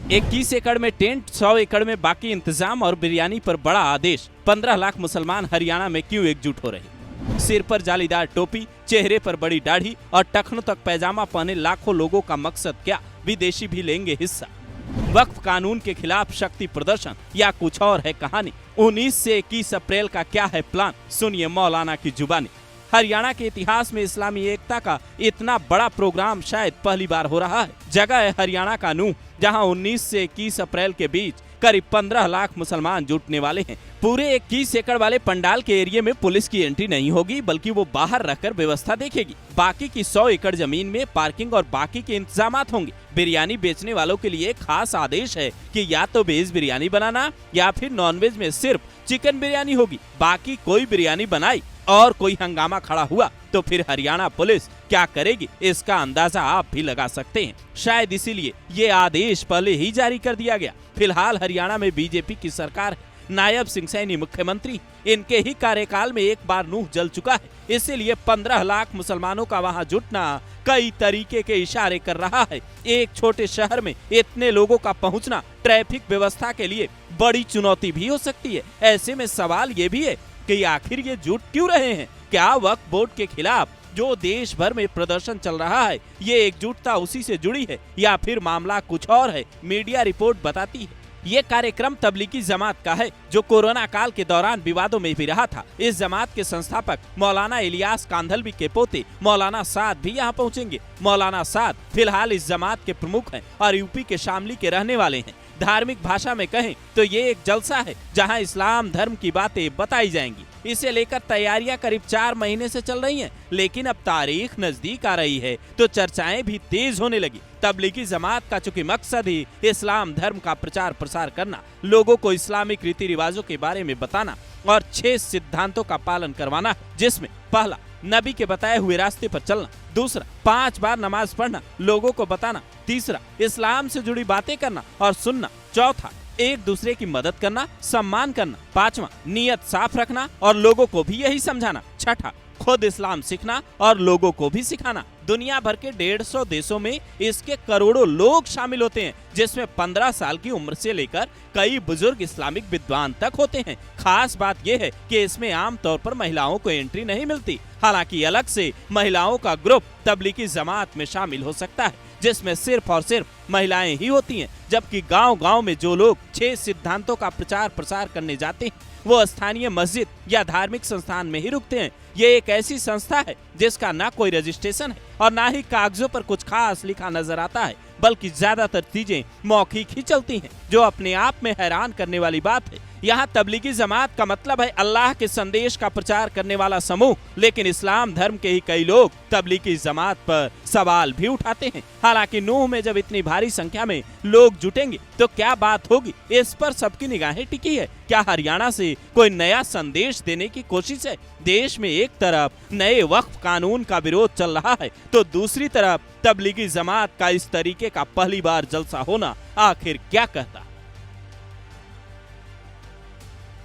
21 एकड़ में टेंट, 100 एकड़ में बाकी इंतजाम और बिरयानी पर बड़ा आदेश। 15 लाख मुसलमान हरियाणा में क्यों एकजुट हो रहे? सिर पर जालीदार टोपी, चेहरे पर बड़ी दाढ़ी और टखनों तक पैजामा पहने लाखों लोगों का मकसद क्या? विदेशी भी लेंगे हिस्सा। वक्फ कानून के खिलाफ शक्ति प्रदर्शन या कुछ और है कहानी? 19 से 21 अप्रैल का क्या है प्लान? सुनिए मौलाना की जुबानी। हरियाणा के इतिहास में इस्लामी एकता का इतना बड़ा प्रोग्राम शायद पहली बार हो रहा है। जगह है हरियाणा का नूह, जहां 19 से 21 अप्रैल के बीच करीब 15 लाख मुसलमान जुटने वाले हैं। पूरे 21 एकड़ वाले पंडाल के एरिया में पुलिस की एंट्री नहीं होगी, बल्कि वो बाहर रखकर व्यवस्था देखेगी। बाकी की 100 एकड़ जमीन में पार्किंग और बाकी के इंतजामात होंगे। बिरयानी बेचने वालों के लिए खास आदेश है कि या तो वेज बिरयानी बनाना या फिर नॉनवेज में सिर्फ चिकन बिरयानी होगी। बाकी कोई बिरयानी बनाई और कोई हंगामा खड़ा हुआ तो फिर हरियाणा पुलिस क्या करेगी, इसका अंदाजा आप भी लगा सकते हैं। शायद इसीलिए ये आदेश पहले ही जारी कर दिया गया। फिलहाल हरियाणा में बीजेपी की सरकार है, नायब सिंह सैनी मुख्यमंत्री। इनके ही कार्यकाल में एक बार नूह जल चुका है, इसीलिए 15 लाख मुसलमानों का वहां जुटना कई तरीके के इशारे कर रहा है। एक छोटे शहर में इतने लोगों का पहुंचना ट्रैफिक व्यवस्था के लिए बड़ी चुनौती भी हो सकती है। ऐसे में सवाल ये भी है कि आखिर ये जुट क्यों रहे हैं? क्या वक्फ बोर्ड के खिलाफ जो देश भर में प्रदर्शन चल रहा है, ये एकजुटता उसी से जुड़ी है या फिर मामला कुछ और है? मीडिया रिपोर्ट बताती है ये कार्यक्रम तबलीगी जमात का है, जो कोरोना काल के दौरान विवादों में भी रहा था। इस जमात के संस्थापक मौलाना इलियास कांधलवी के पोते मौलाना साद भी यहाँ पहुँचेंगे। मौलाना साद फिलहाल इस जमात के प्रमुख हैं और यूपी के शामली के रहने वाले हैं। धार्मिक भाषा में कहें तो ये एक जलसा है जहां इस्लाम धर्म की बातें बताई जाएंगी। इसे लेकर तैयारियां करीब 4 महीने से चल रही हैं, लेकिन अब तारीख नजदीक आ रही है तो चर्चाएं भी तेज होने लगी। तबलीगी जमात का चूंकि मकसद ही इस्लाम धर्म का प्रचार प्रसार करना, लोगों को इस्लामिक रीति रिवाजों के बारे में बताना और 6 सिद्धांतों का पालन करवाना है, जिसमें पहला नबी के बताए हुए रास्ते पर चलना, दूसरा 5 बार नमाज पढ़ना, लोगों को बताना, तीसरा इस्लाम से जुड़ी बातें करना और सुनना, चौथा एक दूसरे की मदद करना, सम्मान करना, पांचवा नियत साफ रखना और लोगों को भी यही समझाना, छठा खुद इस्लाम सीखना और लोगों को भी सिखाना। दुनिया भर के 150 देशों में इसके करोड़ों लोग शामिल होते हैं, जिसमें 15 साल की उम्र से लेकर कई बुजुर्ग इस्लामिक विद्वान तक होते हैं। खास बात यह है कि इसमें आमतौर पर महिलाओं को एंट्री नहीं मिलती। हालांकि अलग से महिलाओं का ग्रुप तबलीगी जमात में शामिल हो सकता है, जिसमें सिर्फ और सिर्फ महिलाएं ही होती हैं। जबकि गांव-गांव में जो लोग 6 सिद्धांतों का प्रचार प्रसार करने जाते हैं, वो स्थानीय मस्जिद या धार्मिक संस्थान में ही रुकते हैं। ये एक ऐसी संस्था है जिसका ना कोई रजिस्ट्रेशन है और ना ही कागजों पर कुछ खास लिखा नजर आता है, बल्कि ज्यादातर चीजें मौखिक ही चलती हैं, जो अपने आप में हैरान करने वाली बात है। यहाँ तबलीगी जमात का मतलब है अल्लाह के संदेश का प्रचार करने वाला समूह, लेकिन इस्लाम धर्म के ही कई लोग तबलीगी जमात पर सवाल भी उठाते हैं। हालांकि नूह में जब इतनी भारी संख्या में लोग जुटेंगे तो क्या बात होगी, इस पर सबकी निगाहें टिकी है। क्या हरियाणा से कोई नया संदेश देने की कोशिश है? देश में एक तरफ नए वक्फ कानून का विरोध चल रहा है तो दूसरी तरफ तबलीगी जमात का इस तरीके का पहली बार जलसा होना आखिर क्या कहता है?